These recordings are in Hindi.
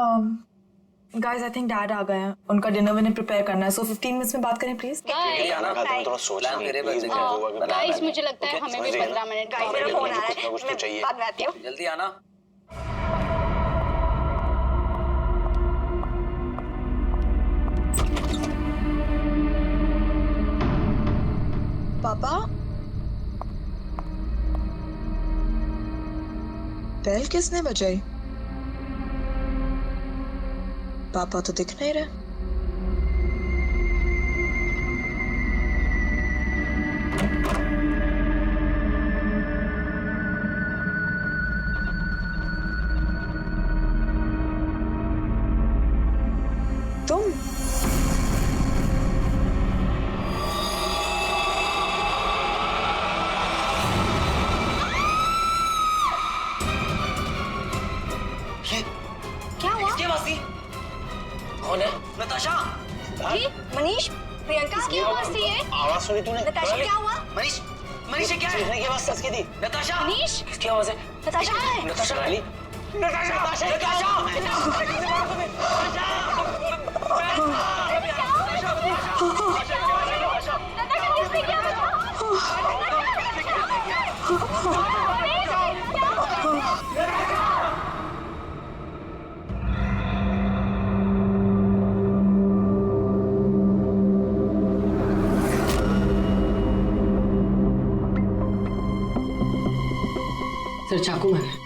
गाइस आई थिंक डैड आ गए हैं, उनका डिनर विनर प्रिपेयर करना है, सो 15 मिनट्स में बात करें प्लीज। गाइस मुझे लगता है हमें भी 15 मिनट। गाइस मेरा फोन आ रहा है, मैं बाद में आती हूँ। जल्दी आना। पापा, बेल किसने बजाई? पापा तो दिख नहीं रहे। तुम क्या हुआ? किसकी आवाज थी? कौन है? नताशा। जी मनीष, प्रियंका की आवाज थी ये। आवाज सुनी तूने? नताशा क्या हुआ? मनीष, मनीष ये क्या है? चीखने की आवाज किसकी थी? नताशा। मनीष, किसकी आवाज है? नताशा है। नताशा रानी। नताशा, नताशा, नताशा। सर चाकू मारा है।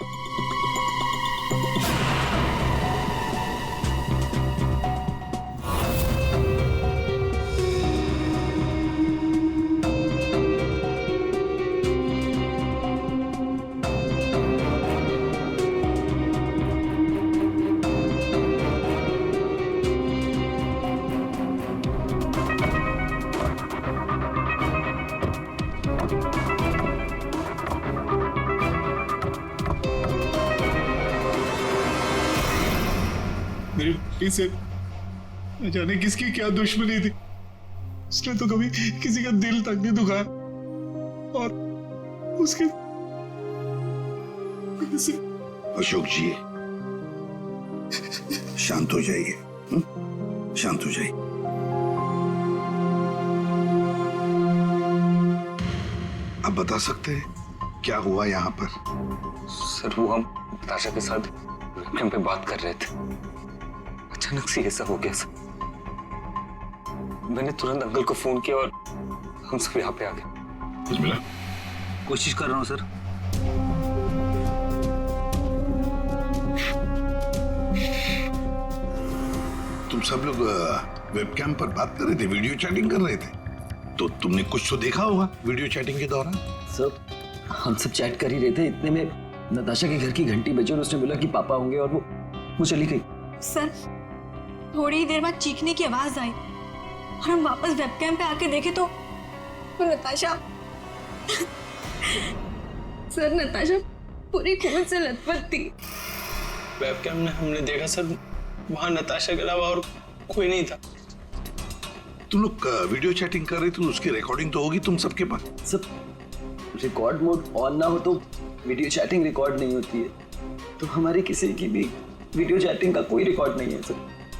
मेरी बेटी से न जाने किसकी क्या दुश्मनी थी, उसने तो कभी किसी का दिल तक नहीं दुखाया और उसके अशोक जी शांत हो जाइए, शांत हो जाइए। आप बता सकते हैं क्या हुआ यहाँ पर? सर वो हम नताशा के साथ वेबकैम पे बात कर रहे थे, अचानक से ऐसा हो गया सर। मैंने तुरंत अंकल को फोन किया और हम सब यहाँ पे आ गए। कुछ मिला? कोशिश कर रहा हूँ सर। तुम सब लोग वेबकैम पर बात कर रहे थे, वीडियो चैटिंग कर रहे थे, तो तुमने कुछ तो देखा होगा वीडियो चैटिंग के दौरान। सर हम सब चैट कर ही रहे थे, इतने में नताशा के घर की घंटी बजी और उसने बोला कि पापा होंगे और वो चली गई। सर थोड़ी ही देर बाद चीखने की आवाज आई और हम वापस वेबकैम पे आके देखे तो नताशा सर नताशा पूरी खून से लथपथ थी। वेबकैम में हमने देखा सर, वहां नताशा के अलावा और कोई नहीं था। तुम लोग वीडियो चैटिंग कर रहे थे तो उसकी रिकॉर्डिंग तो होगी तुम सबके पास। सब रिकॉर्ड मोड ऑन ना हो तो वीडियो चैटिंग रिकॉर्ड नहीं होती है, तो हमारी किसी की भी वीडियो चैटिंग का कोई रिकॉर्ड नहीं है सर।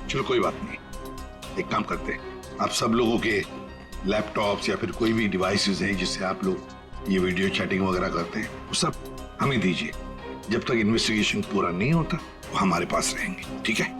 चलो कोई बात नहीं, एक काम करते हैं, आप सब लोगों के लैपटॉप्स या फिर कोई भी डिवाइसेस हैं जिससे आप लोग ये वीडियो चैटिंग वगैरह करते हैं, वो सब हमें दीजिए। जब तक इन्वेस्टिगेशन पूरा नहीं होता वो हमारे पास रहेंगे, ठीक है?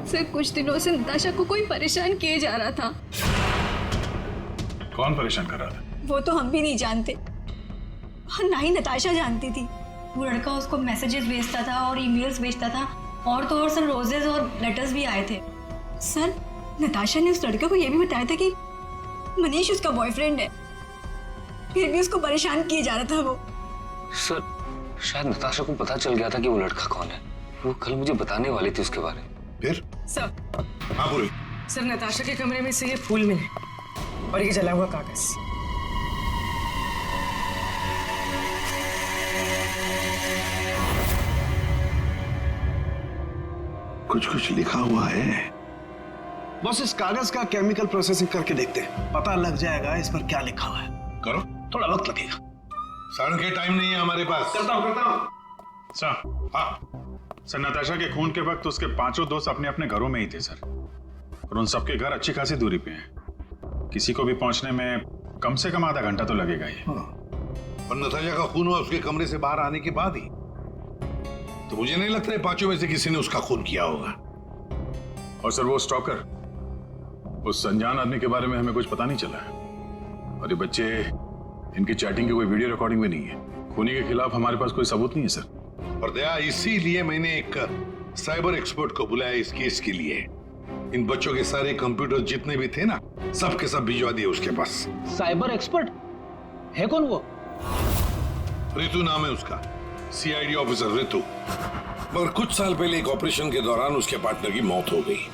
सर कुछ दिनों से नताशा को कोई परेशान किए जा रहा था। कौन परेशान कर रहा था? वो तो हम भी नहीं जानते और ना ही नताशा जानती थी। वो लड़का उसको मैसेजेस भेजता था और ईमेल्स भेजता था, और तो और सर रोजेस और लेटर्स भी आए थे। सर नताशा ने उस लड़के को ये भी बताया था कि मनीष उसका बॉयफ्रेंड है, फिर भी उसको परेशान किए जा रहा था वो। सर शायद नताशा को पता चल गया था कि वो लड़का कौन है, वो कल मुझे बताने वाली थी उसके बारे में। फिर? सर हाँ बोलो। सर नताशा के कमरे में से ये फूल मिले और ये जला हुआ कागज। कुछ कुछ लिखा हुआ है। बस इस कागज का केमिकल प्रोसेसिंग करके देखते हैं, पता लग जाएगा इस पर क्या लिखा हुआ है। करो, थोड़ा वक्त लगेगा। सर के टाइम नहीं है हमारे पास। करता हूँ। सर, हाँ, सर नताशा के खून के वक्त उसके पांचों दोस्त अपने अपने घरों में ही थे सर, और उन सबके घर अच्छी खासी दूरी पे हैं। किसी को भी पहुंचने में कम से कम आधा घंटा तो लगेगा ही। और नताशा का खून हुआ उसके कमरे से बाहर आने के बाद ही, तो मुझे नहीं लगता है पांचों में से किसी ने उसका खून किया होगा। और सर वो स्टॉकर, उस अनजान आदमी के बारे में हमें कुछ पता नहीं चला है। और ये बच्चे, इनकी चैटिंग की कोई वीडियो रिकॉर्डिंग भी नहीं है। खूनी के खिलाफ हमारे पास कोई सबूत नहीं है सर। और दया, इसीलिए मैंने एक साइबर एक्सपर्ट को बुलाया इस केस के लिए। इन बच्चों के सारे कंप्यूटर जितने भी थे ना, सब के सब भिजवा दिए उसके पास। साइबर एक्सपर्ट है कौन वो? रितु नाम है उसका, सीआईडी ऑफिसर रितु। मगर कुछ साल पहले एक ऑपरेशन के दौरान उसके पार्टनर की मौत हो गई।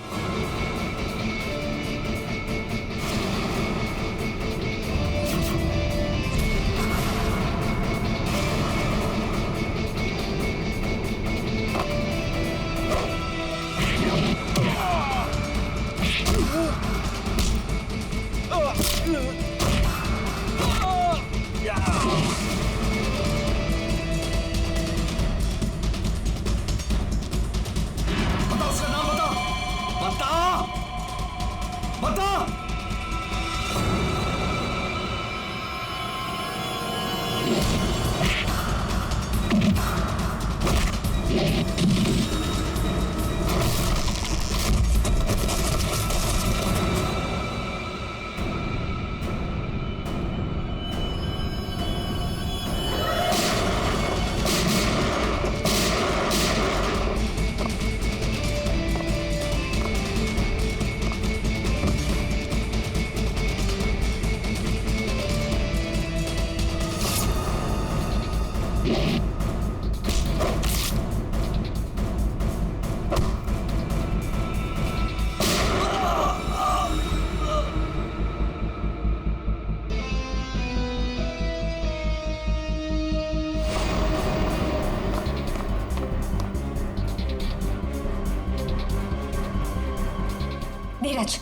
धीरज,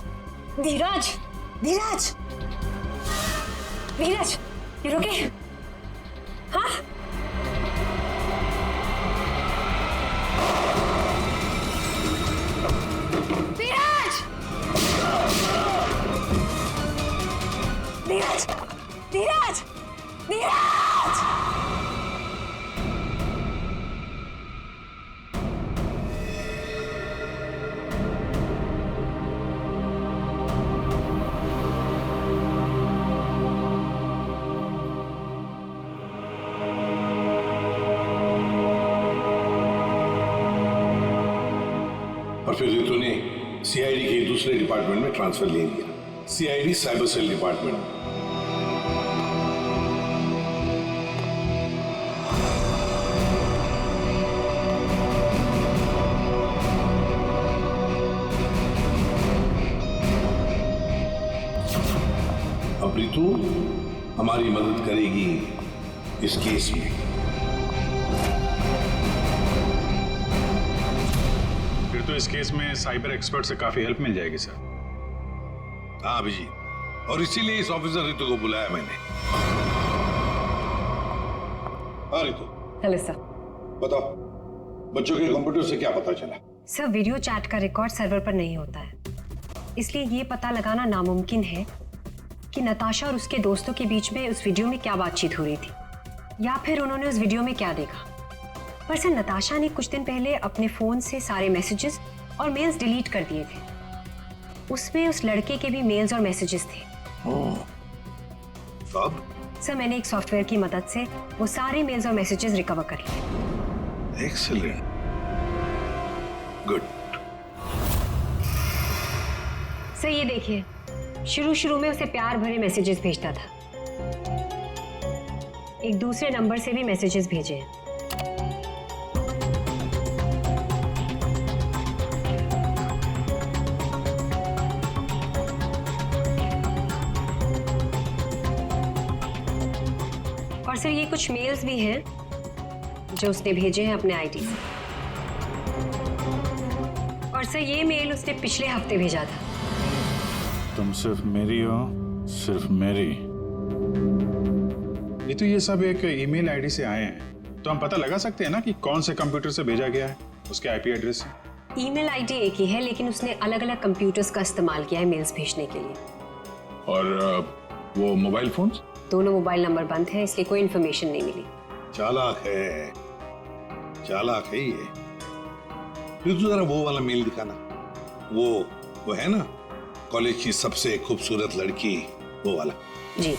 धीरज, धीरज, धीरज, यू ओके? हाँ? धीरज, धीरज, धीरज, धीरज। और फिर रितु ने सीआईडी के दूसरे डिपार्टमेंट में ट्रांसफर ले लिया, सीआईडी साइबर सेल डिपार्टमेंट। अब रितु हमारी मदद करेगी इस केस में। फिर तो इस केस में साइबर एक्सपर्ट से काफी हेल्प मिल जाएगी सर। हाँ अभिजीत, और इसीलिए इस ऑफिसर रितु को बुलाया मैंने। हाँ रितु। Hello sir. बताओ, बच्चों के कंप्यूटर से क्या पता चला? सर, वीडियो चैट का रिकॉर्ड सर्वर पर नहीं होता है, इसलिए ये पता लगाना नामुमकिन है कि नताशा और उसके दोस्तों के बीच में उस वीडियो में क्या बातचीत हो रही थी, या फिर उन्होंने उस वीडियो में क्या देखा। पर सर, नताशा ने कुछ दिन पहले अपने फोन से सारे मैसेजेस और मेल्स डिलीट कर दिए थे। उसमें उस लड़के के भी मेल्स और मैसेजेस थे। कब? सर, मैंने एक सॉफ्टवेयर की मदद से वो सारे मेल्स और मैसेजेस रिकवर कर लिए। Excellent, good. सर ये देखिए, शुरू में उसे प्यार भरे मैसेजेस भेजता था। एक दूसरे नंबर से भी मैसेजेस भेजे हैं। और सर ये कुछ मेल्स भी हैं जो उसने भेजे हैं अपने आईडी से। और सर ये मेल उसने पिछले हफ्ते भेजा था। तुम सिर्फ मेरी हो, सिर्फ मेरी। ये सब एक ईमेल आईडी से आए हैं, तो हम पता लगा सकते हैं ना कि कौन से कंप्यूटर से भेजा गया है, उसके आईपी एड्रेस से। ईमेल आईडी एक ही है, लेकिन उसने अलग अलग कंप्यूटर्स का इस्तेमाल किया है मेल्स भेजने के लिए। और वो मोबाइल फोन्स? दोनों मोबाइल नंबर बंद है, इसलिए कोई इन्फॉर्मेशन नहीं मिली। चालाक है, चालाक है ये। फिर तो जरा वो वाला मेल दिखाना, वो है ना, कॉलेज की सबसे खूबसूरत लड़की, वो वाला। जी।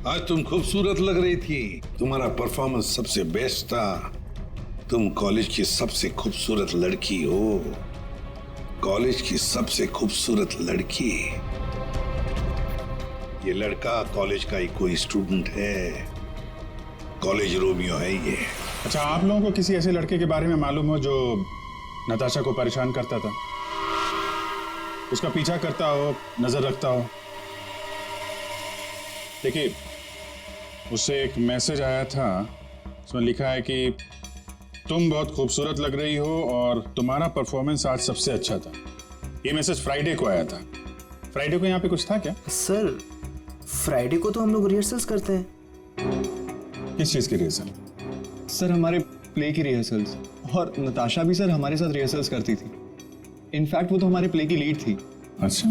आज तुम खूबसूरत लग रही थी, तुम्हारा परफॉर्मेंस सबसे बेस्ट था, तुम कॉलेज की सबसे खूबसूरत लड़की हो, कॉलेज की सबसे खूबसूरत लड़की। ये लड़का कॉलेज का ही कोई स्टूडेंट है, कॉलेज रोमियो है ये। अच्छा, आप लोगों को किसी ऐसे लड़के के बारे में मालूम हो जो नताशा को परेशान करता था, उसका पीछा करता हो, नजर रखता हो? देखिए, उससे एक मैसेज आया था, उसमें लिखा है कि तुम बहुत खूबसूरत लग रही हो और तुम्हारा परफॉर्मेंस आज सबसे अच्छा था। ये मैसेज फ्राइडे को आया था। फ्राइडे को यहाँ पे कुछ था क्या? सर, फ्राइडे को तो हम लोग रिहर्सल्स करते हैं। किस चीज की रिहर्सल? सर, हमारे प्ले की रिहर्सल्स, और नताशा भी सर हमारे साथ रिहर्सल्स करती थी। इनफैक्ट वो तो हमारे प्ले की लीड थी। अच्छा,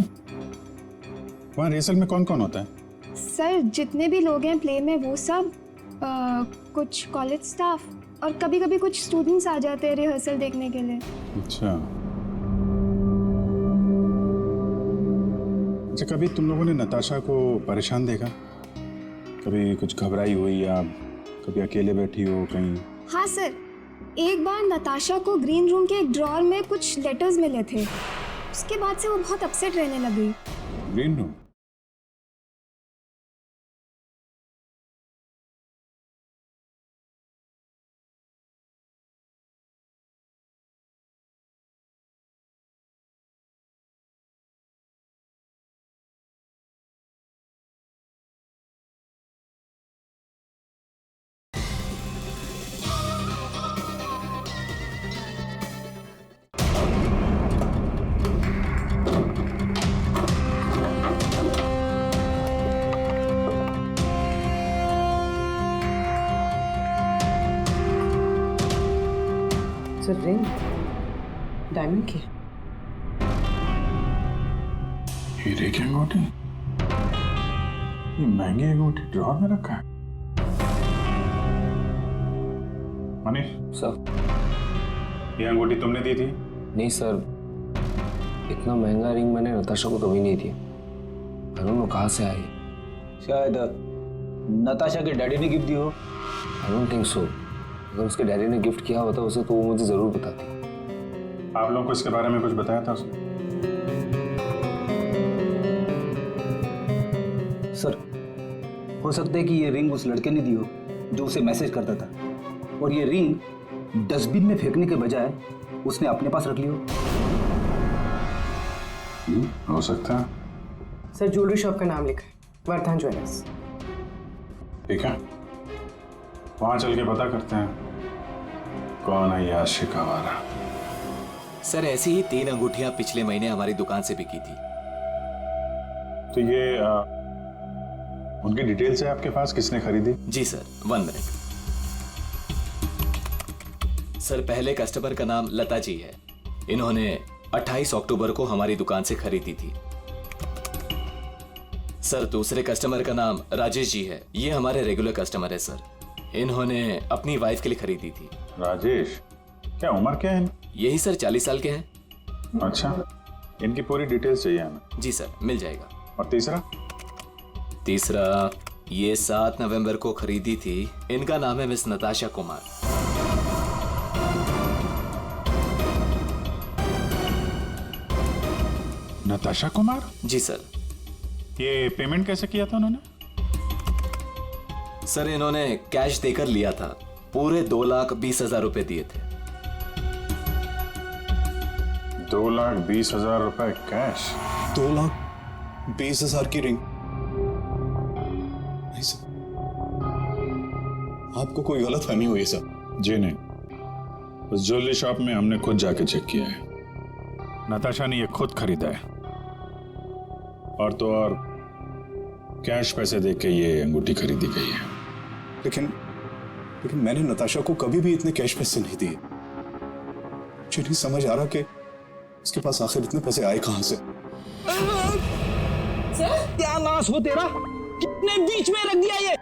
वहाँ रिहर्सल में कौन कौन होता है? सर, जितने भी लोग हैं प्ले में वो सब, कुछ कॉलेज स्टाफ और कभी कभी कुछ स्टूडेंट्स आ जाते हैं रिहर्सल देखने के लिए। अच्छा, कभी तुम लोगों ने नताशा को परेशान देखा? कभी कुछ घबराई हुई या कभी अकेले बैठी हो कहीं? हाँ सर, एक बार नताशा को ग्रीन रूम के एक ड्रॉअर में कुछ लेटर्स मिले थे, उसके बाद से वो बहुत अपसेट रहने लगी। Green room? Sir, ring diamond की। हीरे की अंगूठी? ये महंगी अंगूठी ड्रॉअर में रखा है? मनीष सर, ये अंगूठी तुमने दी थी? नहीं सर, इतना महंगा रिंग मैंने नताशा को कभी नहीं दिया। आई डोंट नो कहाँ से आई। शायद नताशा के डैडी ने गिफ्ट दी हो। I don't think so. अगर उसके डैडी ने गिफ्ट किया होता उसे तो वो मुझे जरूर बताती। आप लोगों को इसके बारे में कुछ बताया था उसने? सर, हो सकता है कि ये रिंग उस लड़के ने दी हो जो उसे मैसेज करता था, और ये रिंग डस्टबिन में फेंकने के बजाय उसने अपने पास रख ली हो सकता है। सर, ज्वेलरी शॉप का नाम लिखा है, वर्धन ज्वेलर्स। ठीक है, वहां चल के पता करते हैं कौन है ये आशिक आवारा। सर, ऐसी ही 3 अंगूठियां पिछले महीने हमारी दुकान से बिकी थी। तो ये उनकी डिटेल्स है आपके पास, किसने खरीदी? जी सर, 1 मिनट। सर, पहले कस्टमर का नाम लता जी है। इन्होंने 28 अक्टूबर को हमारी दुकान से खरीदी थी। सर, दूसरे कस्टमर का नाम राजेश जी है। ये हमारे रेगुलर कस्टमर है सर। इन्होंने अपनी वाइफ के लिए खरीदी थी। राजेश? क्या उम्र क्या है? यही सर 40 साल के हैं। अच्छा, इनकी पूरी डिटेल्स चाहिए हमें। जी सर, मिल जाएगा। और तीसरा? तीसरा ये 7 नवंबर को खरीदी थी। इनका नाम है मिस नताशा कुमार। नताशा कुमार? जी सर। ये पेमेंट कैसे किया था उन्होंने? सर, इन्होंने कैश देकर लिया था। पूरे 2,20,000 रुपए दिए थे। 2,20,000 रुपए कैश? 2,20,000 की रिंग? नहीं सर, आपको कोई गलत फहमी हुई है सर? जी नहीं, उस ज्वेलरी शॉप में हमने खुद जाके चेक किया है। नताशा ने ये खुद खरीदा है, और तो और कैश पैसे दे के ये अंगूठी खरीदी गई है। लेकिन मैंने नताशा को कभी भी इतने कैश पैसे नहीं दिए। मुझे नहीं समझ आ रहा कि उसके पास आखिर इतने पैसे आए कहां से। क्या नाश हो तेरा, कितने बीच में रख दिया ये।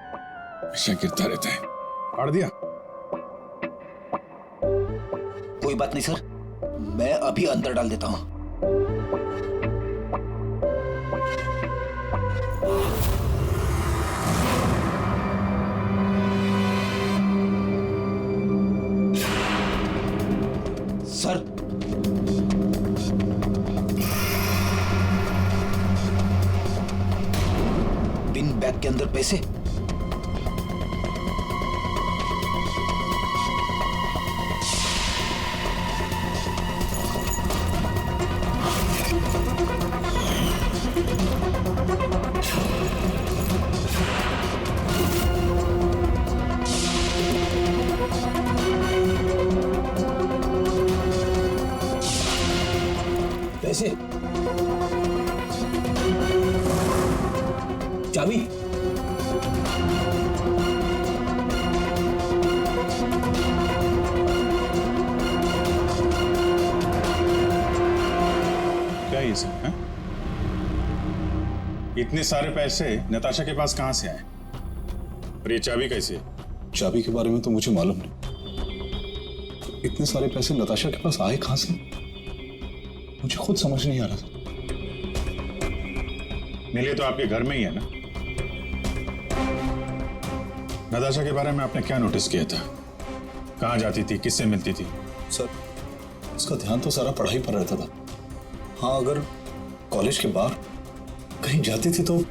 ऐसा गिरता रहता है। फाड़ दिया? कोई बात नहीं सर, मैं अभी अंदर डाल देता हूं। सर, पिन बैग के अंदर पैसे। पैसे, चाबी, क्या ये सब है? इतने सारे पैसे नताशा के पास कहां से आए? और ये चाबी कैसे? चाबी के बारे में तो मुझे मालूम नहीं। इतने सारे पैसे नताशा के पास आए कहां से, मुझे खुद समझ नहीं आ रहा था। मिले तो आपके घर में ही है ना? नताशा के बारे में आपने क्या नोटिस किया था? कहां जाती थी, किससे मिलती थी? सर, उसका ध्यान तो सारा पढ़ाई पर रहता था। हाँ, अगर कॉलेज के बाहर कहीं जाती थी तो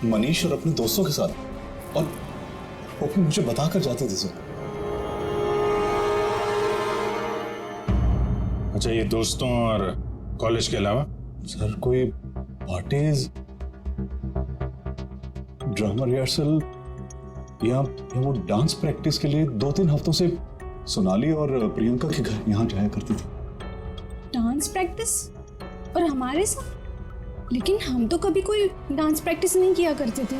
मनीष और अपने दोस्तों के साथ, और वो भी मुझे बताकर जाती थी सर। अच्छा, ये दोस्तों और कॉलेज के अलावा? सर, कोई पार्टीज, ड्रामा रिहर्सल या वो डांस प्रैक्टिस के लिए 2-3 हफ्तों से सोनाली और प्रियंका के घर यहाँ जाया करती थी। डांस प्रैक्टिस और हमारे साथ? लेकिन हम तो कभी कोई डांस प्रैक्टिस नहीं किया करते थे।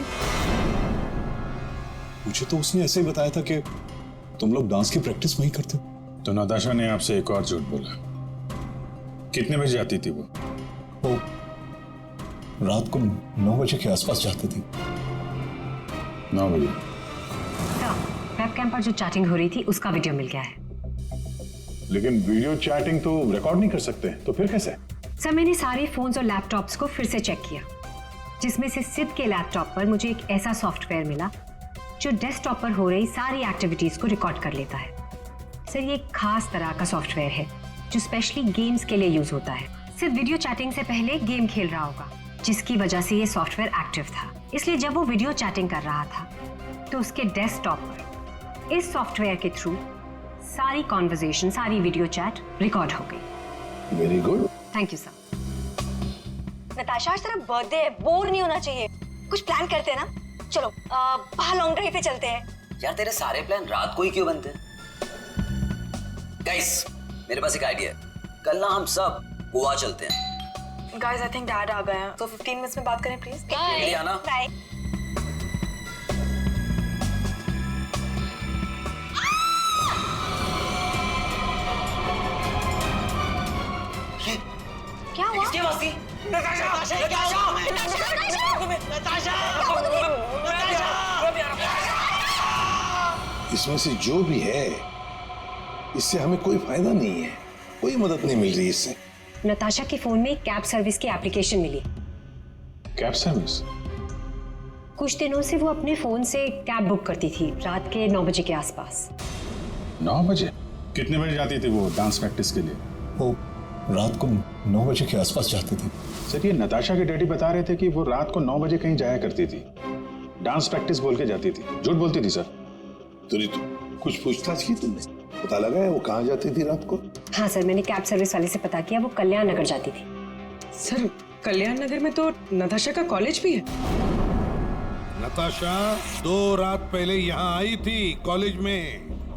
मुझे तो उसने ऐसे ही बताया था कि तुम लोग डांस की प्रैक्टिस वहीं करते हो। तो नताशा ने आपसे एक और झूठ बोला। कितने बजे जाती थी वो? वो रात को 9 बजे के आसपास जाती थी। 9 बजे? वेब कैम पर जो चैटिंग हो रही थी उसका वीडियो मिल गया है। लेकिन वीडियो चैटिंग तो रिकॉर्ड नहीं कर सकते, तो फिर कैसे? सर, मैंने सारे फोन्स और लैपटॉप्स को फिर से चेक किया, जिसमें से सिद्ध के लैपटॉप पर मुझे एक ऐसा सॉफ्टवेयर मिला जो डेस्कटॉप पर हो रही सारी एक्टिविटीज को रिकॉर्ड कर लेता है। सर, ये एक खास तरह का सॉफ्टवेयर है जो स्पेशली गेम्स के लिए यूज होता है। सिर्फ वीडियो चैटिंग से पहले गेम खेल रहा होगा, जिसकी वजह से ये सॉफ्टवेयर एक्टिव था। इसलिए जब वो वीडियो चैटिंग कर रहा था तो उसके डेस्कटॉप पर इस सॉफ्टवेयर के थ्रू सारी कॉन्वर्सेशन, सारी वीडियो चैट रिकॉर्ड हो गई। Very good. Thank you sir. Natasha, आज तेरा बर्थडे है, बोर नहीं होना चाहिए। कुछ प्लान करते हैं ना? चलो बाहर लॉन्ग ड्राइव पे चलते हैं। यार, तेरे सारे प्लान रात को ही क्यों बनते हैं? गाइस, मेरे पास एक आइडिया है। कल ना हम सब गोवा चलते हैं। गाइस, आई थिंक डैड आ गए हैं, तो 15 मिनट्स में बात करें प्लीज। बाय। आना। बाय। क्या हुआ? किसकी आवाज थी? इसमें से जो भी है, इससे हमें कोई फायदा नहीं है, कोई मदद नहीं मिल रही इससे। नताशा के फोन में कैब सर्विस की एप्लीकेशन मिली। Cab service? कुछ दिनों से वो अपने फोन से कैब बुक करती थी रात के 9 बजे के आसपास। 9 बजे? कितने बजे जाती थी वो डांस प्रैक्टिस के लिए? वो रात को 9 बजे के आसपास जाती थी। सर, ये नताशा के डैडी बता रहे थे कि वो रात को 9 बजे कहीं जाया करती थी, डांस प्रैक्टिस बोल के जाती थी। झूठ बोलती थी सर? तो कुछ पूछताछ की तुमने? पता लगा है वो कहाँ जाती थी रात को? हाँ सर, मैंने कैब सर्विस वाले से पता किया, वो कल्याण नगर जाती थी। सर, कल्याण नगर में तो नताशा का कॉलेज भी है। नताशा 2 रात पहले यहाँ आई थी कॉलेज में,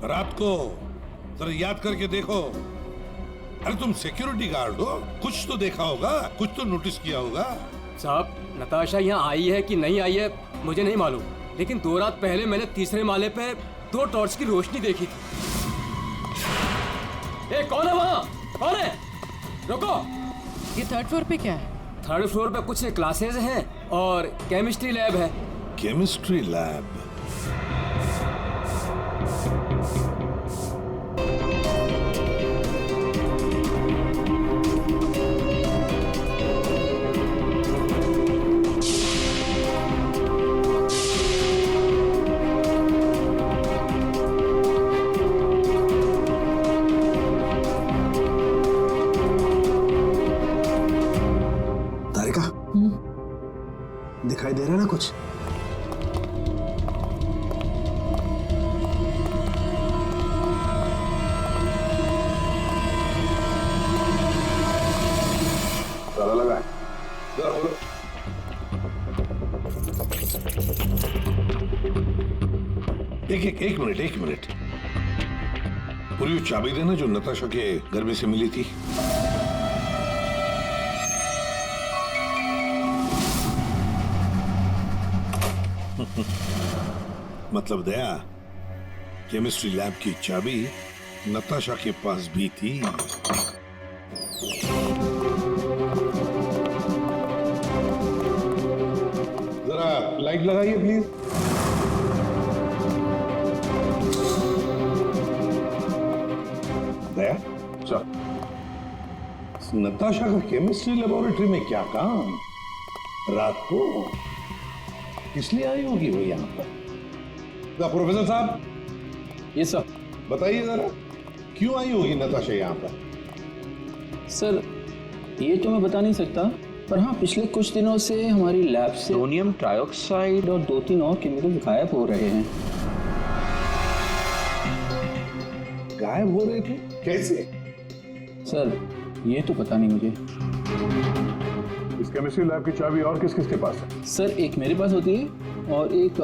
रात को। जरा याद करके देखो। अरे तुम सिक्योरिटी गार्ड हो, कुछ तो देखा होगा, कुछ तो नोटिस किया होगा। साहब, नताशा यहाँ आई है कि नहीं आई है मुझे नहीं मालूम, लेकिन 2 रात पहले मैंने तीसरे माले पे 2 टॉर्च की रोशनी देखी थी। ए, कौन है वहाँ? कौन है? रुको। ये 3rd फ्लोर पे क्या है? 3rd फ्लोर पे कुछ क्लासेस हैं और केमिस्ट्री लैब है। Chemistry lab? दिखाई दे रहा है ना कुछ? ताला लगा है। जरा खोलो। एक मिनट। पूरी वो चाबी देना जो नताशा के घर में से मिली थी। मतलब दया, केमिस्ट्री लैब की चाबी नताशा के पास भी थी। जरा लाइट लगाइए प्लीज। दया, चल। नताशा का केमिस्ट्री लेबोरेटरी में क्या काम? रात को किस लिए आई होगी वो यहाँ पर? प्रोफेसर साहब, ये सर बताइए जरा, क्यों आई होगी नताशा यहाँ पर? सर, ये तो मैं बता नहीं सकता, पर हाँ, पिछले कुछ दिनों से हमारी लैब से सोडियम ट्राइऑक्साइड और 2-3 और केमिकल गायब हो रहे हैं। गायब हो रहे थे? कैसे? सर, ये तो पता नहीं मुझे। इस केमिस्ट्री लैब की चाबी और किस किस के पास है? सर, एक मेरे पास होती है और एक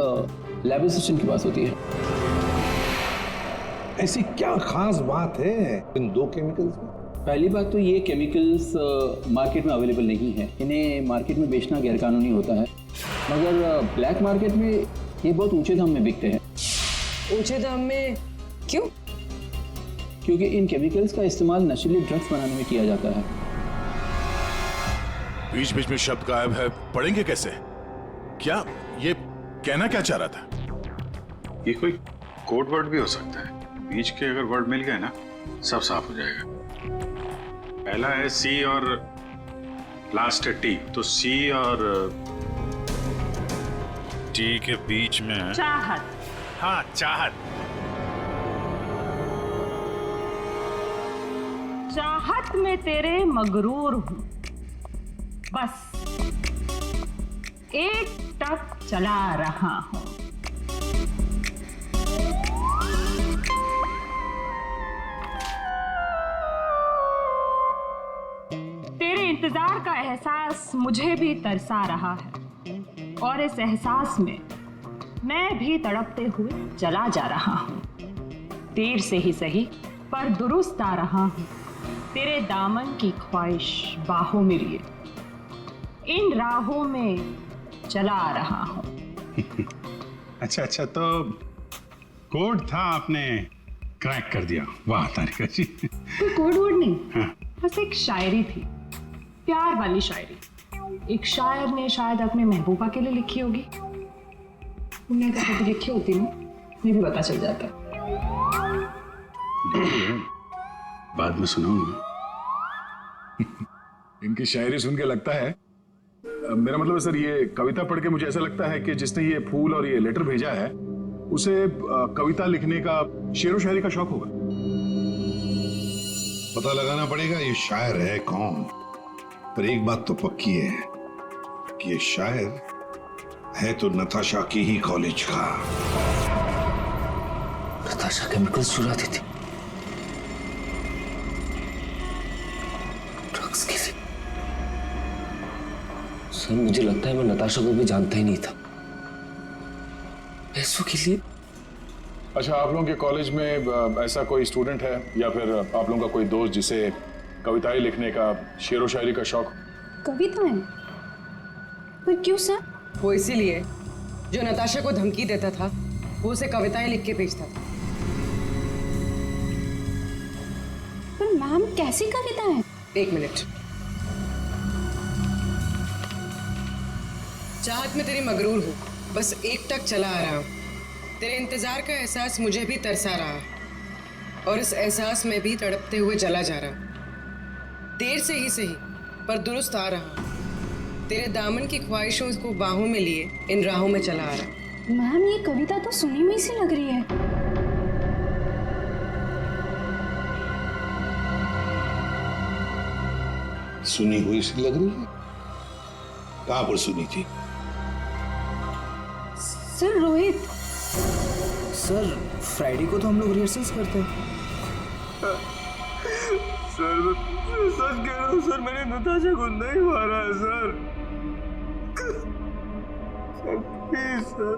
लैब असिस्टेंट के पास होती है। ऐसी क्या खास बात है इन 2 केमिकल्स में? पहली बात तो ये केमिकल्स मार्केट में अवेलेबल नहीं है, इन्हें मार्केट में बेचना गैरकानूनी होता है, मगर ब्लैक मार्केट में ये बहुत ऊंचे दाम में बिकते हैं। ऊंचे दाम में क्यों? क्योंकि इन केमिकल्स का इस्तेमाल नशीले ड्रग्स बनाने में किया जाता है। बीच बीच में शब्द गायब है, पढ़ेंगे कैसे? क्या ये कहना क्या चाह रहा था? ये कोई कोड वर्ड भी हो सकता है। बीच के अगर वर्ड मिल गए ना, सब साफ हो जाएगा। पहला है सी और लास्ट है टी, तो सी और टी के बीच में चाहत। हाँ, चाहत। चाहत में तेरे मगरूर हूं, बस एक टक चला रहा हूं। तेरे इंतजार का एहसास मुझे भी तरसा रहा है, और इस एहसास में मैं भी तड़पते हुए चला जा रहा हूं। देर से ही सही, पर दुरुस्त आ रहा हूं, तेरे दामन की ख्वाहिश बाहों में लिए इन राहों में चला आ रहा हूं। अच्छा, तो कोड था, आपने क्रैक कर दिया। वाह तारिका जी। कोई कोड वर्ड नहीं, हाँ। बस एक शायरी थी, प्यार वाली शायरी। एक शायर ने शायद अपने महबूबा के लिए लिखी होगी। तुमने अगर कभी लिखी होती ना, मुझे भी पता चल जाता। बाद में सुनाऊंगा। इनकी शायरी सुन के लगता है, मेरा मतलब है सर, ये कविता पढ़ के मुझे ऐसा लगता है कि जिसने ये फूल और ये लेटर भेजा है उसे कविता लिखने का, शेरो शायरी का शौक होगा। पता लगाना पड़ेगा ये शायर है कौन। पर एक बात तो पक्की है कि ये शायर है तो नताशा की ही कॉलेज का। नताशा केमिकल्स चुराती थी, ड्रग्स की थी। सर, मुझे लगता है मैं नताशा को भी जानता ही नहीं था। पैसों के लिए? अच्छा, आप लोगों के कॉलेज में ऐसा कोई स्टूडेंट है या फिर आप लोगों का कोई दोस्त जिसे कविताएं लिखने का, शेर व शायरी का शौक? कविताएं? पर क्यों सर? वो इसीलिए जो नताशा को धमकी देता था वो उसे कविताएं लिख के भेजता था। पर मैम कैसी कविताएं? एक मिनट। चाहत में तेरी मगरूर हूँ, बस एक टक चला आ रहा हूँ। तेरे इंतजार का एहसास मुझे भी तरसा रहा और इस एहसास में भी तड़पते हुए जला जा रहा। देर से ही सही पर दुरुस्त आ रहा। तेरे दामन की ख्वाहिशों को बाहों में लिए इन राहों में चला आ रहा। मैम ये कविता तो सुनी हुई सी लग रही है। सुनी हुई सी लग रही है? कहाँ पर सुनी थी? सर रोहित। सर फ्राइडे को तो हम लोग रिहर्सल्स करते हैं। सर सच कह रहा हूँ सर, मैंने नताशा को नहीं मारा है सर। सर प्लीज सर,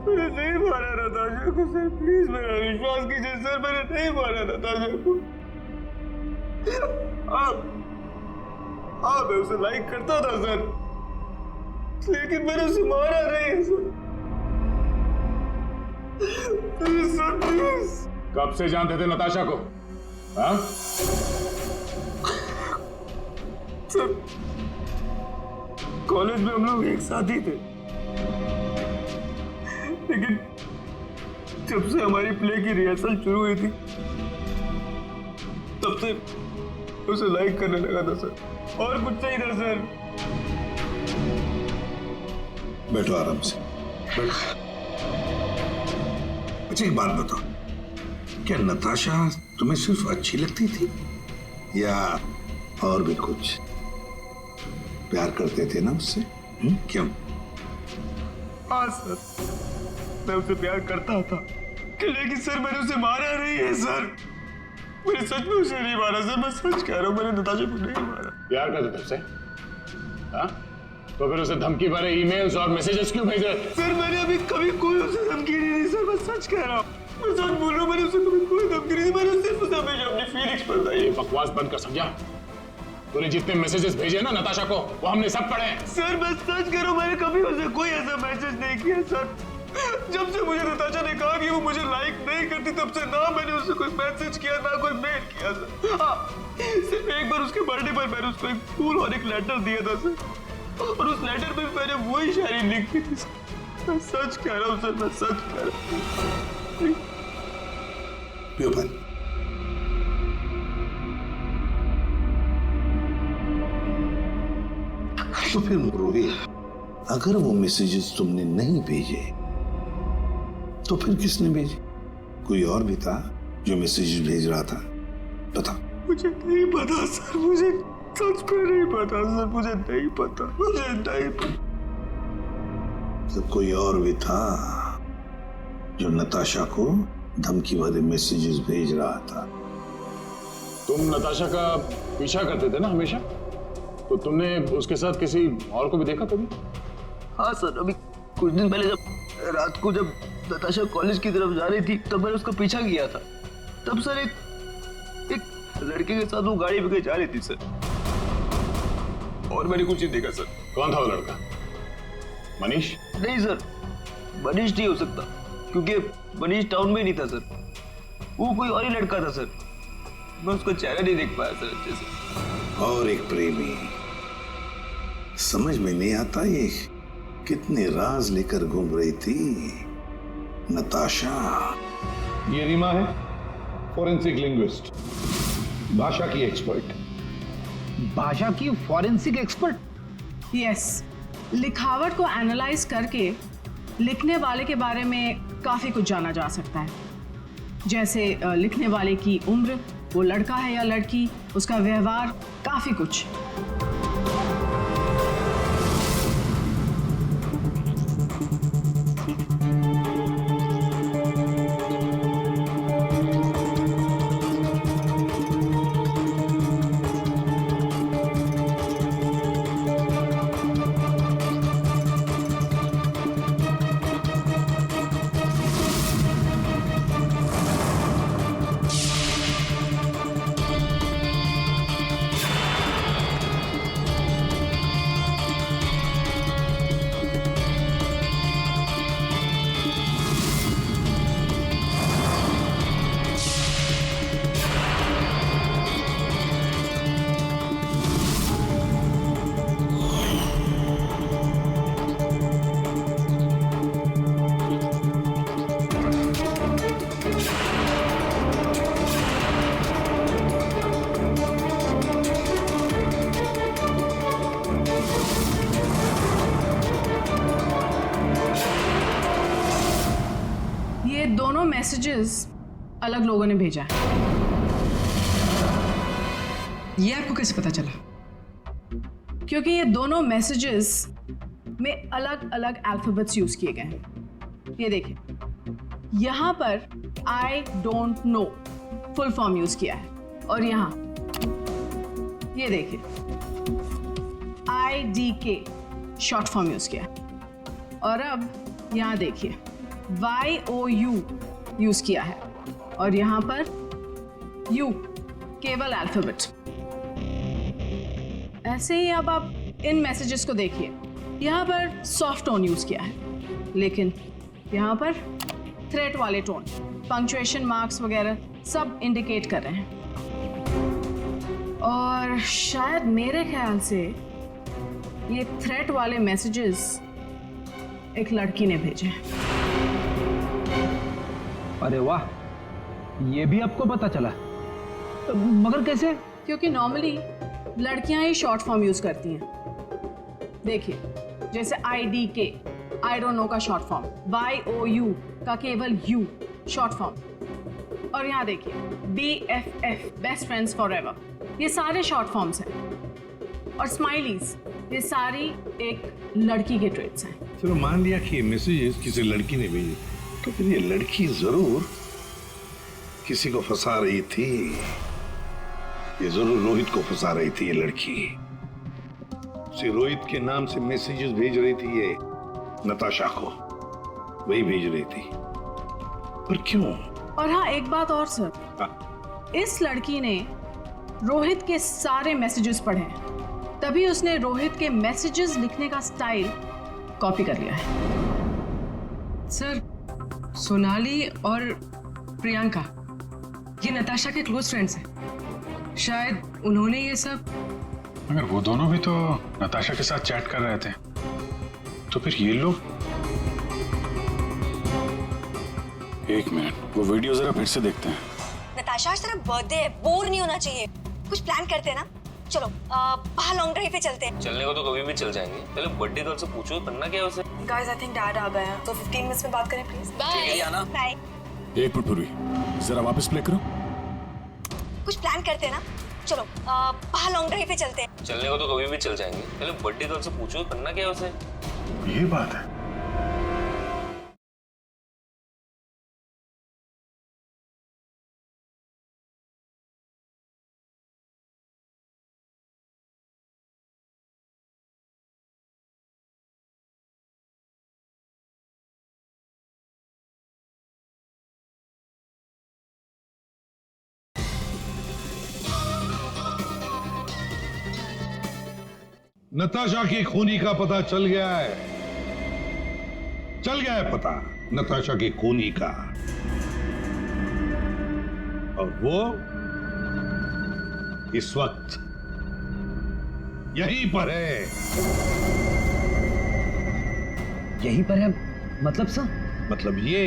मैंने नहीं मारा नताशा को सर, प्लीज मेरा विश्वास कीजिए सर, मैंने नहीं मारा नताशा को। मैं उसे लाइक करता था सर, लेकिन मैंने उसे मारा नहीं है सर। Please sir please. कब से जानते थे नताशा को? हाँ? सर कॉलेज में हम लोग एक साथ ही थे, लेकिन जब से हमारी प्ले की रिहर्सल शुरू हुई थी तब से उसे लाइक करने लगा था सर, और कुछ नहीं था सर। बैठो आराम से, बैठो। अच्छा एक बात बताओ, क्या नताशा तुम्हें सिर्फ अच्छी लगती थी या और भी कुछ? प्यार करते थे ना उससे? क्यों? हाँ सर, मैं उसे प्यार करता था, लेकिन सर मैंने उसे मारा नहीं है सर। मैंने सच में उसे नहीं मारा सर, मैं सच कह रहा हूँ, मैंने नताशा को नहीं मारा। प्यार करते थे उससे? हाँ? तो फिर उसे धमकी भरे ईमेल्स और मैसेजेस क्यों भेजे? सर मैंने अभी कभी कोई उसे धमकी नहीं दी सर, मैं सच कह रहा हूँ, मैं सच बोल रहा हूँ, मैंने उसे कभी कोई धमकी नहीं दी, मैंने सिर्फ उसे हमेशा अपनी फीलिंग्स बताई। बकवास बंद कर समझा? तूने जितने मैसेजेस भेजे ना नताशा को, वो हमने सब पढ़े। सर मैं सच कह रहा हूँ, मैंने कभी उसे कोई ऐसा मैसेज नहीं किया सर। जब से मुझे नताशा ने कहा कि वो मुझे लाइक नहीं करती, तब से ना मैंने उससे कोई मैसेज किया ना कोई मेल किया सर। हाँ, सिर्फ एक बार उसके बर्थडे पर मैंने उसको एक फूल और एक लेटर दिया था सर, और उस लेटर में मैंने वही शायरी लिखी थी सर। मैं सच कह रहा हूँ सर, मैं सच कह रहा हूँ। तो फिर रोहित, अगर वो मैसेजेस तुमने नहीं भेजे तो फिर किसने भेजे? कोई और भी था जो मैसेजेस भेज रहा था? बता। मुझे नहीं पता सर, मुझे सच में नहीं पता सर, मुझे नहीं पता, मुझे नहीं पता। तो कोई और भी था जो नताशा को धमकी भरे मैसेजेस भेज रहा था? तुम नताशा का पीछा करते थे ना हमेशा, तो तुमने उसके साथ किसी और को भी देखा कभी? हाँ सर, अभी कुछ दिन पहले जब रात को जब नताशा कॉलेज की तरफ जा रही थी तब मैंने उसका पीछा किया था। तब सर एक लड़के के साथ वो गाड़ी पे जा रही थी सर, और मैंने कुछ नहीं देखा सर। कौन था वो लड़का? मनीष? नहीं सर, मनीष नहीं हो सकता, क्योंकि मनीष टाउन में नहीं था सर, वो कोई और ही लड़का था सर। मैं उसका चेहरा नहीं देख पाया सर अच्छे से। और एक प्रेमी, समझ में नहीं आता ये कितने राज लेकर घूम रही थी नताशा। ये रीमा है, फॉरेंसिक लिंग्विस्ट, भाषा की एक्सपर्ट। भाषा की फॉरेंसिक एक्सपर्ट? यस, लिखावट को एनालाइज करके लिखने वाले के बारे में काफी कुछ जाना जा सकता है, जैसे लिखने वाले की उम्र, वो लड़का है या लड़की, उसका व्यवहार, काफी कुछ। मैसेजेस अलग लोगों ने भेजा है। ये आपको कैसे पता चला? क्योंकि ये दोनों मैसेजेस में अलग अलग अल्फाबेट्स यूज किए गए हैं। ये देखिए, यहां पर I don't know full form use किया है, और यहां ये देखिए IDK शॉर्ट फॉर्म यूज किया है, और अब यहां देखिए YOU यूज किया है, और यहां पर U केवल अल्फाबेट। ऐसे ही अब आप इन मैसेजेस को देखिए, यहां पर सॉफ्ट टोन यूज किया है, लेकिन यहां पर थ्रेट वाले टोन, पंक्चुएशन मार्क्स वगैरह सब इंडिकेट कर रहे हैं। और शायद मेरे ख्याल से ये थ्रेट वाले मैसेजेस एक लड़की ने भेजे हैं। अरे वाह, ये भी आपको पता चला? मगर कैसे? क्योंकि नॉर्मली लड़कियां ही शॉर्ट फॉर्म यूज करती हैं। देखिए, जैसे IDK आई डोंट नो का शॉर्ट फॉर्म, YOU का केवल U शॉर्ट फॉर्म, और यहाँ देखिए BFF बेस्ट फ्रेंड्स फॉरएवर, ये सारे शॉर्ट फॉर्म्स हैं। और स्माइलीज, ये सारी एक लड़की के ट्रेट्स हैं। चलो मान लिया कि ये मैसेजेस किसी लड़की ने भेजे, तो फिर ये लड़की जरूर किसी को फंसा रही थी। ये जरूर रोहित को फंसा रही थी। ये लड़की रोहित के नाम से मैसेजेस भेज रही थी, ये नताशा को वही भेज रही थी। पर क्यों? और हाँ, एक बात और सर, इस लड़की ने रोहित के सारे मैसेजेस पढ़े हैं, तभी उसने रोहित के मैसेजेस लिखने का स्टाइल कॉपी कर लिया है। सर, सोनाली और प्रियंका ये नताशा के क्लोज फ्रेंड्स हैं। शायद उन्होंने ये सब। मगर वो दोनों भी तो नताशा के साथ चैट कर रहे थे, तो फिर ये लोग। एक मिनट, वो वीडियो जरा फिर से देखते हैं। नताशा, आज तेरा बर्थडे है, बोर नहीं होना चाहिए। कुछ प्लान करते हैं ना? चलो बाहर लॉन्ग ड्राइव पे चलते हैं। चलने को तो कभी भी चल जाएंगे, पहले बर्थडे गर्ल से पूछो करना क्या है उसे। गाइस, आई थिंक डैड आ गए हैं, तो 15 मिनट्स में बात करें प्लीज। Bye bye. एक मिनट पूर्वी, जरा वापस प्ले करो। कुछ प्लान करते हैं ना? चलो बाहर लॉन्ग ड्राइव पे चलते हैं। चलने को तो कभी भी चल जाएंगे, पहले बर्थडे गर्ल से पूछो करना क्या है उसे। ये बात है। नताशा की खूनी का पता चल गया है। चल गया है पता नताशा की खूनी का, और वो इस वक्त यहीं पर है। यहीं पर है मतलब सर? मतलब ये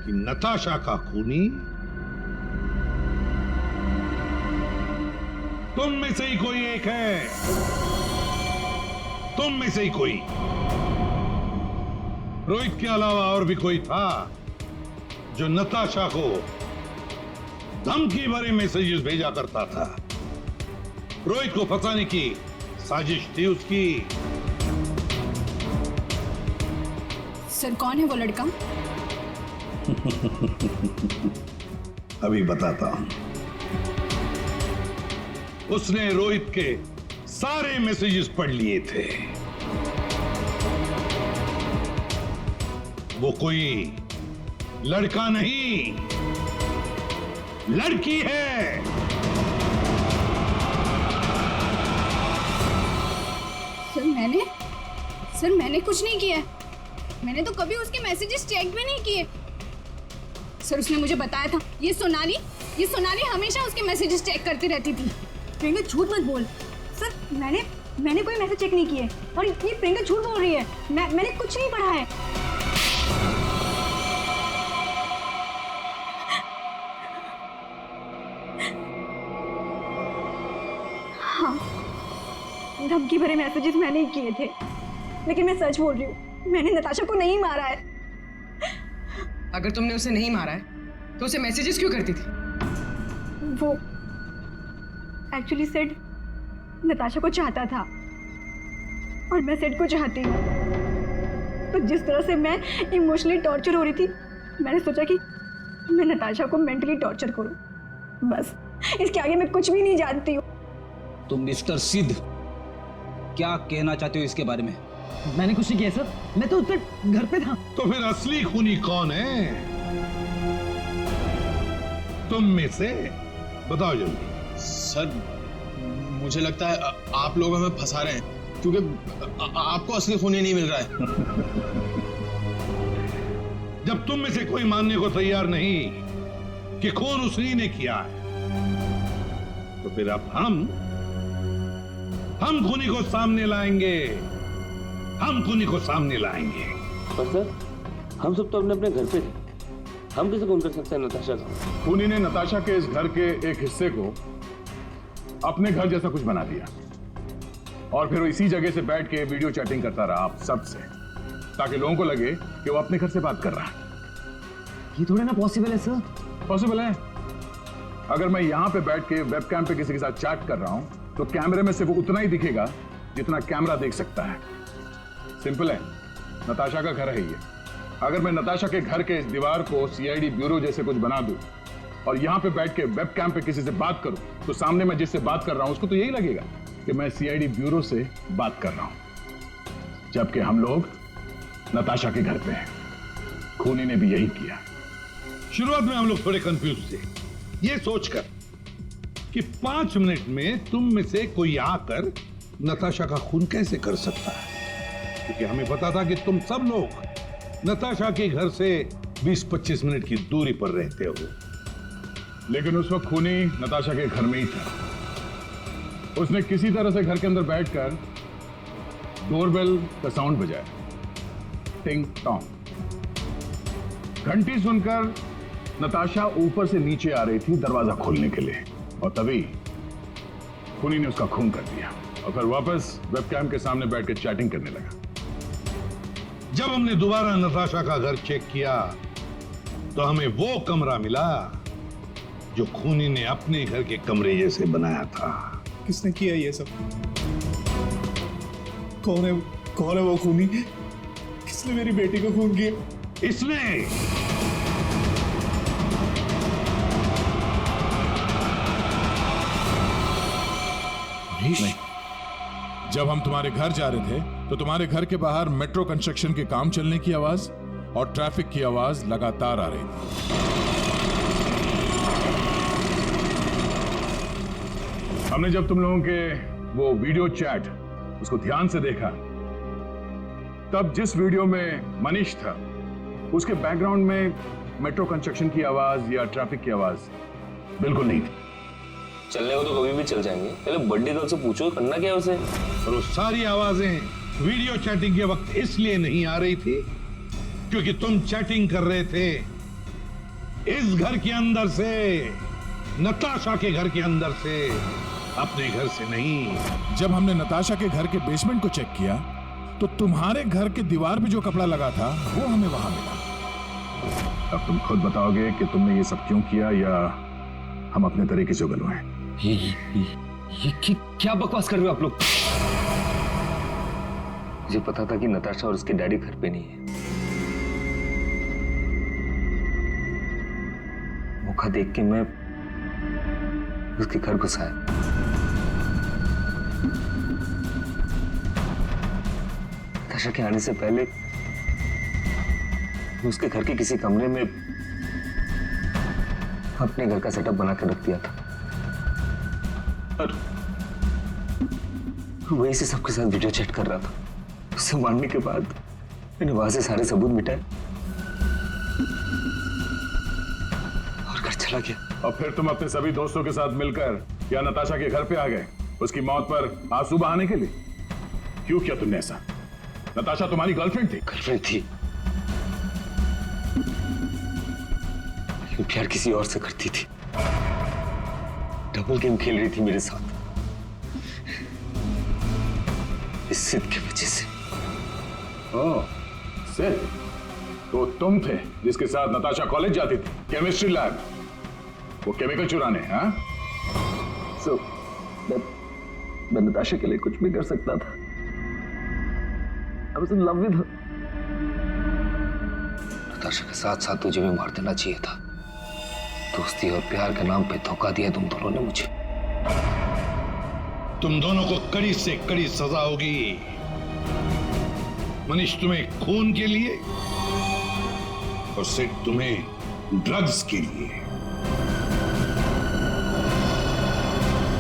कि नताशा का खूनी तुम में से ही कोई एक है। तुम में से ही कोई। रोहित के अलावा और भी कोई था जो नताशा को धमकी भरे मैसेजेस भेजा करता था। रोहित को फंसाने की साजिश थी उसकी। सर, कौन है वो लड़का? अभी बताता हूं। उसने रोहित के सारे मैसेजेस पढ़ लिए थे। वो कोई लड़का नहीं, लड़की है। सर मैंने कुछ नहीं किया। मैंने तो कभी उसके मैसेजेस चेक भी नहीं किए। सर, उसने मुझे बताया था ये सोनाली हमेशा उसके मैसेजेस चेक करती रहती थी। प्रियंका, झूठ मत बोल। सर, मैंने कोई मैसेज चेक नहीं किए, और ये प्रियंका झूठ बोल रही है। मैंने कुछ नहीं पढ़ा है। हाँ, धमकी भरे मैसेजेस मैंने ही किए थे, लेकिन मैं सच बोल रही हूँ, मैंने नताशा को नहीं मारा है। अगर तुमने उसे नहीं मारा है तो उसे मैसेजेस क्यों करती थी? वो एक्चुअली सेड नताशा को चाहता था और मैं सेड को चाहती हूँ। तो जिस तरह से मैं इमोशनली टॉर्चर हो रही थी, मैंने सोचा कि मैं नताशा को मेंटली टॉर्चर करूँ। बस इसके आगे मैं कुछ भी नहीं जानती हूँ। तुम मिस्टर सिद्ध क्या कहना चाहते हो इसके बारे में? मैंने कुछ नहीं किया सर, मैं तो उधर घर पे था। तो फिर असली खूनी कौन है? तुम में से बताओ जल्दी। सर मुझे लगता है आप लोग हमें फंसा रहे हैं, क्योंकि आपको असली खूनी नहीं मिल रहा है। जब तुम में से कोई मानने को तैयार नहीं कि खून उसी ने किया है, तो फिर अब हम खूनी को सामने लाएंगे। हम खूनी को सामने लाएंगे। पर सर हम सब तो अपने घर पे थे, हम कैसे खून कर सकते हैं नताशा का? खूनी ने नताशा के इस घर के एक हिस्से को अपने घर जैसा कुछ बना दिया और फिर वो इसी जगह से बैठ के वीडियो चैटिंग करता रहा आप सबसे, ताकि लोगों को लगे कि वो अपने घर से बात कर रहा है। ये थोड़ा ना पॉसिबल है सर। पॉसिबल है। अगर मैं यहां पे बैठ के वेबकैम पे किसी के साथ चैट कर रहा हूं तो कैमरे में सिर्फ उतना ही दिखेगा जितना कैमरा देख सकता है। सिंपल है, नताशा का घर है ये। अगर मैं नताशा के घर के इस दीवार को सीआईडी ब्यूरो जैसे कुछ बना दूं और यहां पे बैठ के वेबकैम पे किसी से बात करूं तो सामने मैं जिससे बात कर रहा हूं उसको तो यही लगेगा कि मैं सीआईडी ब्यूरो से बात कर रहा हूं, जबकि हम लोग नताशा के घर पे हैं। खूनी ने भी यही किया। शुरुआत में हम लोग थोड़े कंफ्यूज थे, ये सोचकर कि 5 मिनट में तुम में से कोई आकर नताशा का खून कैसे कर सकता है, क्योंकि हमें पता था कि तुम सब लोग नताशा के घर से 20-25 मिनट की दूरी पर रहते हो। लेकिन उस वक्त खूनी नताशा के घर में ही था। उसने किसी तरह से घर के अंदर बैठकर डोरबेल का साउंड बजाया, टिंग टोंग। घंटी सुनकर नताशा ऊपर से नीचे आ रही थी दरवाजा खोलने के लिए, और तभी खूनी ने उसका खून कर दिया और फिर वापस वेबकैम के सामने बैठकर चैटिंग करने लगा। जब हमने दोबारा नताशा का घर चेक किया तो हमें वो कमरा मिला जो खूनी ने अपने घर के कमरे जैसे बनाया था। किसने किया ये सब? कौन है वो खूनी? किसने मेरी बेटी को खून किया? इसने। नहीं, जब हम तुम्हारे घर जा रहे थे तो तुम्हारे घर के बाहर मेट्रो कंस्ट्रक्शन के काम चलने की आवाज और ट्रैफिक की आवाज लगातार आ रही थी। हमने जब तुम लोगों के वो वीडियो चैट उसको ध्यान से देखा, तब जिस वीडियो में मनीष था उसके बैकग्राउंड में मेट्रो कंस्ट्रक्शन की आवाज या ट्रैफिक की आवाज बिल्कुल नहीं थी। चलने को तो कभी भी चल जाएंगे, पहले बर्थडे गर्ल से पूछो करना क्या है उसे। और वो सारी आवाजें वीडियो चैटिंग के वक्त इसलिए नहीं आ रही थी क्योंकि तुम चैटिंग कर रहे थे इस घर के अंदर से, नताशा के घर के अंदर से, अपने घर से नहीं। जब हमने नताशा के घर के बेसमेंट को चेक किया तो तुम्हारे घर के दीवार पे जो कपड़ा लगा था वो हमें वहां मिला। अब तुम खुद बताओगे कि तुमने ये सब क्यों किया या हम अपने तरीके से गलवाएं। ये क्या बकवास कर रहे हो आप लोग? मुझे पता था कि नताशा और उसके डैडी घर पे नहीं है। मौका देख के मैं उसके घर घुसा है। नताशा के आने से पहले मैं उसके घर के किसी कमरे में अपने घर का सेटअप बना के रख दिया था और वहीं से सबके साथ वीडियो चैट कर रहा था। उससे मारने के बाद मैंने वहां से सारे सबूत मिटाए और घर चला गया। और फिर तुम अपने सभी दोस्तों के साथ मिलकर या नताशा के घर पे आ गए उसकी मौत पर आंसू बहाने के लिए। क्यों किया तुमने ऐसा? नताशा तुम्हारी गर्लफ्रेंड थी। गर्लफ्रेंड थी, लेकिन प्यार किसी और से करती थी। डबल गेम खेल रही थी मेरे साथ, इस सिद्ध की वजह से। ओह, सिद्ध? तो तुम थे जिसके साथ नताशा कॉलेज जाती थी, केमिस्ट्री लैब, वो केमिकल चुराने, हाँ? सो मैं नताशा के लिए कुछ भी कर सकता था। I was in love with her. Natasha के साथ साथ तुझे भी मार देना चाहिए था। दोस्ती और प्यार के नाम पे धोखा दिया तुम दोनों ने मुझे। तुम दोनों को कड़ी से कड़ी सजा होगी। मनीष तुम्हें खून के लिए और सिड तुम्हें ड्रग्स के लिए।